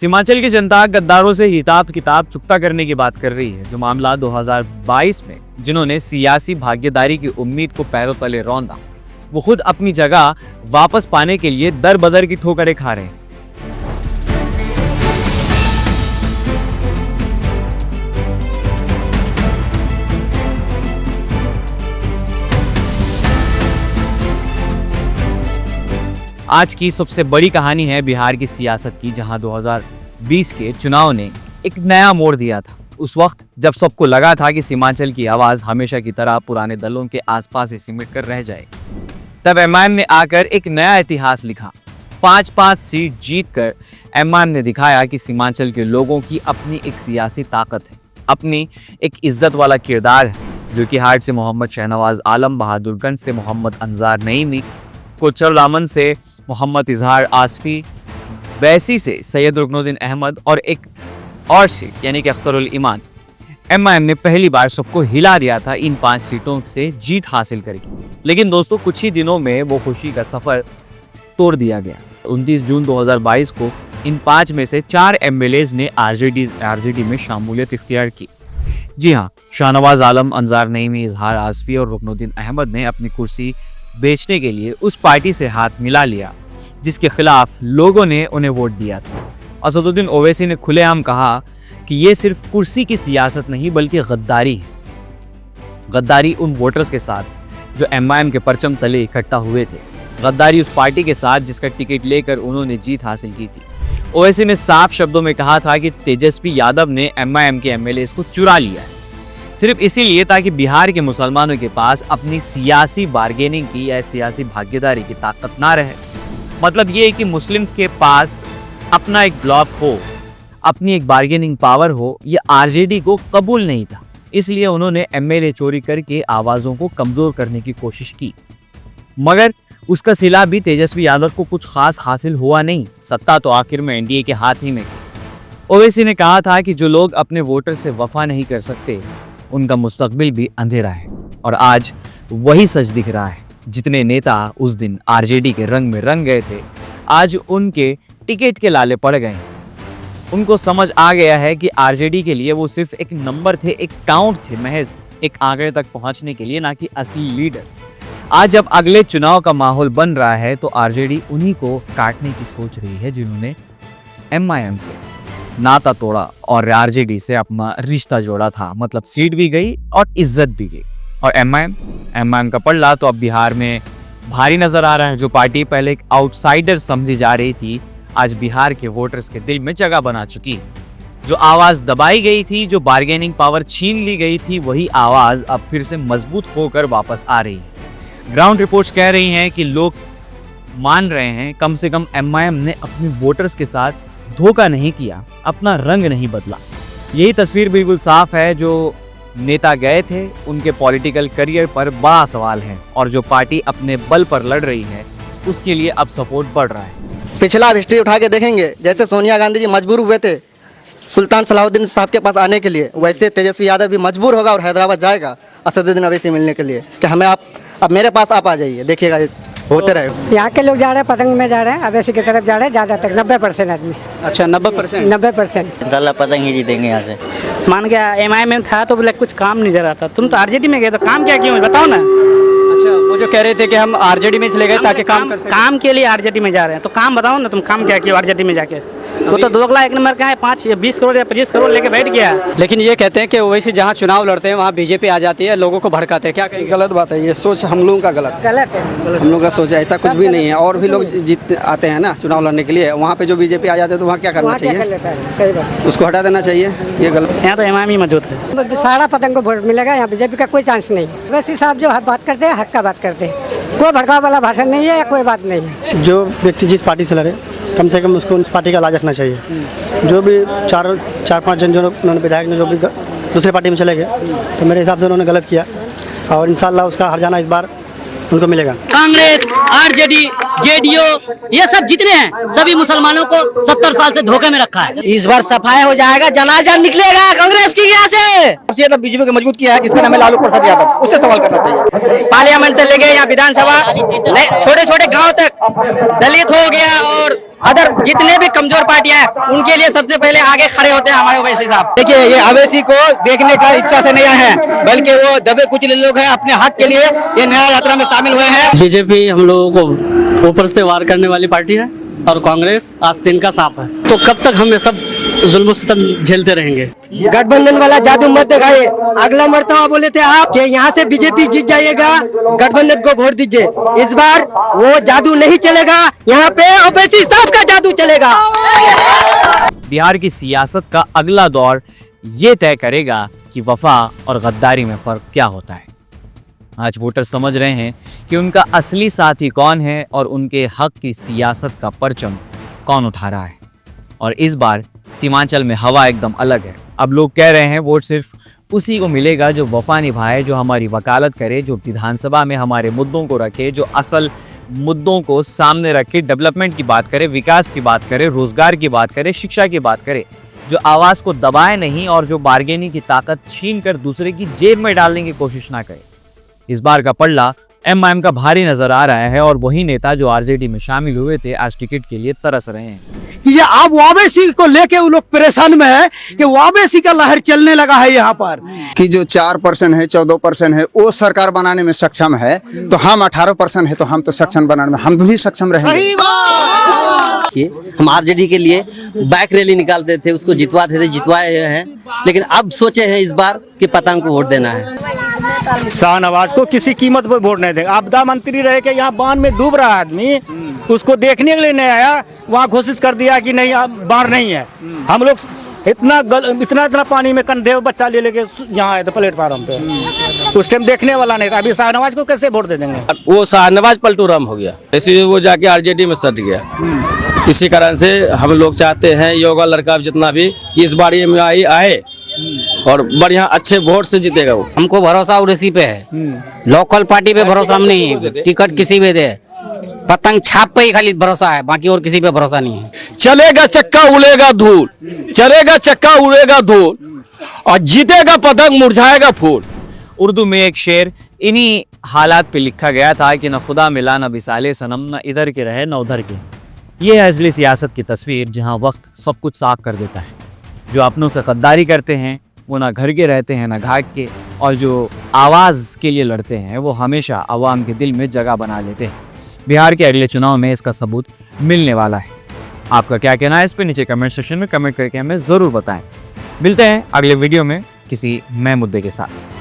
सीमांचल की जनता गद्दारों से हिसाब किताब चुकता करने की बात कर रही है। जो मामला 2022 में जिन्होंने सियासी भागीदारी की उम्मीद को पैरों तले रौंदा, वो खुद अपनी जगह वापस पाने के लिए दर बदर की ठोकरें खा रहे हैं। आज की सबसे बड़ी कहानी है बिहार की सियासत की, जहां 2020 के चुनाव ने एक नया मोड़ दिया था। उस वक्त जब सबको लगा था कि सीमांचल की आवाज हमेशा की तरह पुराने दलों के आसपास ही सिमट कर रह जाए, तब एमआईएम ने आकर एक नया इतिहास लिखा। 5-5 सीट जीतकर एमआईएम ने दिखाया कि सीमांचल के लोगों की अपनी एक सियासी ताकत है, अपनी एक इज्जत वाला किरदार है, जो कि हाट से मोहम्मद शहनवाज आलम, बहादुरगंज से मोहम्मद अंजार नईमी, कोचर दामन से मोहम्मद इजहार आसफी, वैसी से सैयद रुकनुद्दीन अहमद और एक और सीट यानी कि अख्तरुल ईमान, एमआईएम ने पहली बार सबको हिला दिया था इन 5 सीटों से जीत हासिल करके। लेकिन दोस्तों, कुछ ही दिनों में वो खुशी का सफर तोड़ दिया गया। 29 जून 2022 को इन 5 में से 4 एमएलएज ने आरजेडी में शामूलियत इख्तियार की। जी हाँ, शाहनवाज आलम, अंजार नईमी, इजहार आसफी और रुकनुद्दीन अहमद ने अपनी कुर्सी बेचने के लिए उस पार्टी से हाथ मिला लिया जिसके खिलाफ लोगों ने उन्हें वोट दिया था। असदुद्दीन ओवैसी ने खुलेआम कहा कि ये सिर्फ कुर्सी की सियासत नहीं बल्कि गद्दारी है। गद्दारी उन वोटर्स के साथ जो एमआईएम के परचम तले इकट्ठा हुए थे, गद्दारी उस पार्टी के साथ जिसका टिकट लेकर उन्होंने जीत हासिल की थी। ओवैसी ने साफ शब्दों में कहा था कि तेजस्वी यादव ने एमआईएम के एमएलएज को चुरा लिया है, सिर्फ इसीलिए ताकि बिहार के मुसलमानों के पास अपनी सियासी बार्गेनिंग की या सियासी भागीदारी की ताकत ना रहे। मतलब ये है कि मुस्लिम्स के पास अपना एक ब्लॉक हो, अपनी एक बार्गेनिंग पावर हो, ये आरजेडी को कबूल नहीं था। इसलिए उन्होंने एमएलए चोरी करके आवाज़ों को कमज़ोर करने की कोशिश की, मगर उसका सिला भी तेजस्वी यादव को कुछ खास हासिल हुआ नहीं। सत्ता तो आखिर में एनडीए के हाथ ही में थी। ओवैसी ने कहा था कि जो लोग अपने वोटर से वफा नहीं कर सकते, उनका मुस्तकबिल भी अंधेरा है। और आज वही सच दिख रहा है। जितने नेता उस दिन आरजेडी के रंग में रंग गए थे, आज उनके टिकट के लाले पड़ गए। उनको समझ आ गया है कि आरजेडी के लिए वो सिर्फ एक नंबर थे, एक काउंट थे, महज एक आंकड़े तक पहुंचने के लिए, ना कि असली लीडर। आज जब अगले चुनाव का माहौल बन रहा है तो आरजेडी उन्हीं को काटने की सोच रही है जिन्होंने एमआईएम से नाता तोड़ा और आरजेडी से अपना रिश्ता जोड़ा था। मतलब सीट भी गई और इज्जत भी गई। और एमआईएम का पल्ला तो अब बिहार में भारी नजर आ रहा है। जो पार्टी पहले एक आउटसाइडर समझी जा रही थी, आज बिहार के वोटर्स के दिल में जगह बना चुकी। जो आवाज दबाई गई थी, जो बार्गेनिंग पावर छीन ली गई थी, वही आवाज अब फिर से मजबूत होकर वापस आ रही है। ग्राउंड रिपोर्ट्स कह रही हैं कि लोग मान रहे हैं कम से कम एमआईएम ने अपने वोटर्स के साथ धोखा नहीं किया, अपना रंग नहीं बदला। यही तस्वीर बिल्कुल साफ है। जो नेता गए थे, उनके पॉलिटिकल करियर पर बड़ा सवाल है और जो पार्टी अपने बल पर लड़ रही है, उसके लिए अब सपोर्ट बढ़ रहा है। पिछला हिस्ट्री उठा के देखेंगे, जैसे सोनिया गांधी जी मजबूर हुए थे सुल्तान सलाहुद्दीन साहब के पास आने के लिए, वैसे तेजस्वी यादव भी मजबूर होगा और हैदराबाद जाएगा असदुद्दीन ओवैसी मिलने के लिए कि हमें आप अब मेरे पास आप आ जाइए। देखिएगा होते रहे। यहाँ के लोग जा रहे हैं, पतंग में जा रहे हैं, अवैसी की तरफ जा रहे हैं ज़्यादातर 90% आदमी। अच्छा, 90%? 90% इंशाल्लाह पतंग ही जीतेंगे यहाँ से। मान गया एमआईएम में था तो बोले कुछ काम नहीं दे रहा था। तुम तो आरजेडी में गए तो काम क्या क्यों बताओ ना। अच्छा, वो जो कह रहे थे कि हम आरजेडी में इसलिए गए ताकि काम के लिए आरजेडी में जा रहे हैं, तो काम बताओ ना, तुम काम क्या किया आरजेडी में जाके। वो तो 2 लाख 1 नंबर का है, 5 या 20 करोड़ या 25 करोड़ लेके बैठ गया। लेकिन ये कहते हैं कि ओवैसी जहाँ चुनाव लड़ते हैं वहाँ बीजेपी आ जाती है, लोगों को भड़काते हैं। क्या कहेंगे? गलत बात है, ये सोच हम लोगों का गलत है। हम लोग का सोच है, ऐसा कुछ भी नहीं है। और भी लोग जीत आते हैं ना चुनाव लड़ने के लिए, वहाँ पे जो बीजेपी आ जाते हैं तो वहाँ क्या करना चाहिए? उसको हटा देना चाहिए। ये गलत। यहाँ तो एमआईएम ही मौजूद है। सारा पतंग को वोट मिलेगा, यहाँ बीजेपी का कोई चांस नहीं। वैसे साहब जो बात करते हैं, हक का बात करते हैं, कोई भड़काव वाला भाषण नहीं है या कोई बात नहीं है। जो व्यक्ति जिस पार्टी से लड़े, कम से कम उसको उस पार्टी का लाज रखना चाहिए। जो भी 4-5 जन जो उन्होंने विधायक ने जो भी दूसरे पार्टी में चले गए, तो मेरे हिसाब से उन्होंने गलत किया और इंशाल्लाह उसका हर जाना इस बार उनको मिलेगा। कांग्रेस, आरजेडी, जेडीयू ये सब जितने हैं सभी मुसलमानों को 70 साल से धोखे में रखा है। इस बार सफाई हो जाएगा, जनाजा निकलेगा कांग्रेस की यहाँ से। सबसे ज्यादा बीजेपी को मजबूत किया है जिसका नाम है लालू प्रसाद यादव, उससे सवाल करना चाहिए। पार्लियामेंट से लेके या विधानसभा छोटे छोटे गांव तक दलित हो गया और अदर जितने भी कमजोर पार्टियां हैं उनके लिए सबसे पहले आगे खड़े होते हैं हमारे ओवैसी साहब। देखिए ये अवैसी को देखने का इच्छा से नहीं आए हैं, बल्कि वो दबे कुचले लोग हैं, अपने हक के लिए ये नया यात्रा में शामिल हुए हैं। बीजेपी हम लोगों को ऊपर से वार करने वाली पार्टी है और कांग्रेस आस्तीन का सांप है। तो कब तक हम ये सब जुल्म सितम झेलते रहेंगे? गठबंधन वाला जादू मत दिखाइए। अगला मरतबा बोले थे आप कि यहाँ से बीजेपी जीत जाइएगा, गठबंधन को वोट दीजिए। इस बार वो जादू नहीं चलेगा, यहाँ पे ओवैसी साहब का जादू चलेगा। बिहार की सियासत का अगला दौर ये तय करेगा कि वफा और गद्दारी में फर्क क्या होता है। आज वोटर समझ रहे हैं कि उनका असली साथी कौन है और उनके हक की सियासत का परचम कौन उठा रहा है। और इस बार सीमांचल में हवा एकदम अलग है। अब लोग कह रहे हैं वोट सिर्फ उसी को मिलेगा जो वफा निभाए, जो हमारी वकालत करे, जो विधानसभा में हमारे मुद्दों को रखे, जो असल मुद्दों को सामने रखे, डेवलपमेंट की बात करे, विकास की बात करे, रोजगार की बात करे, शिक्षा की बात करे, जो आवाज़ को दबाए नहीं और जो बार्गेनिंग की ताकत छीन कर दूसरे की जेब में डालने की कोशिश ना करे। इस बार का पल्ला एमआईएम का भारी नजर आ रहा है और वही नेता जो आरजेडी में शामिल हुए थे आज टिकट के लिए तरस रहे हैं। ये अब ओवैसी को लेके वो लोग परेशान में है कि ओवैसी का लहर चलने लगा है यहाँ पर कि जो 4% है 14% है वो सरकार बनाने में सक्षम है, तो हम 18% है तो हम तो सक्षम बनाने में हम भी सक्षम रहेंगे। हम आरजेडी के लिए बाइक रैली निकालते थे, उसको जितवाते थे, जितवाए हैं, लेकिन अब सोचे हैं इस बार कि पतंग को वोट देना है। शाहनवाज को किसी कीमत पर वोट नहीं देगा। आपदा मंत्री रहे कि यहाँ बाढ़ में डूब रहा आदमी, उसको देखने के लिए नहीं आया, वहाँ घोषित कर दिया कि नहीं बाढ़ नहीं है। हम लोग इतना पानी में कंधे बच्चा ले लेके यहाँ आए थे प्लेटफार्म पे, उस टाइम देखने वाला नहीं था। अभी शाहनवाज को कैसे वोट दे देंगे? वो शाहनवाज पलटूराम हो गया, ऐसे वो जाके आरजेडी में सट गया। इसी कारण से हम लोग चाहते हैं योगा लड़का जितना भी इस बार ये आए और बढ़िया अच्छे वोट से जीतेगा। वो हमको भरोसा उसी पे है, लोकल पार्टी पे भरोसा हम नहीं है। टिकट किसी पे दे, पतंग छाप पे ही खाली भरोसा है, बाकी और किसी पे भरोसा नहीं है। चलेगा चक्का उड़ेगा धूल, चलेगा चक्का उड़ेगा धूल और जीतेगा पतंग मुरझाएगा फूल। उर्दू में एक शेर इन्हीं हालात पे लिखा गया था कि न खुदा मिला न बिसाले सनम, न इधर के रहे न उधर के। ये है असली सियासत की तस्वीर जहां वक्त सब कुछ साफ कर देता है। जो अपनों से गद्दारी करते हैं वो ना घर के रहते हैं ना घाट के, और जो आवाज़ के लिए लड़ते हैं वो हमेशा आवाम के दिल में जगह बना लेते हैं। बिहार के अगले चुनाव में इसका सबूत मिलने वाला है। आपका क्या कहना है इस पर नीचे कमेंट सेक्शन में कमेंट करके हमें ज़रूर बताएं। मिलते हैं अगले वीडियो में किसी नए मुद्दे के साथ।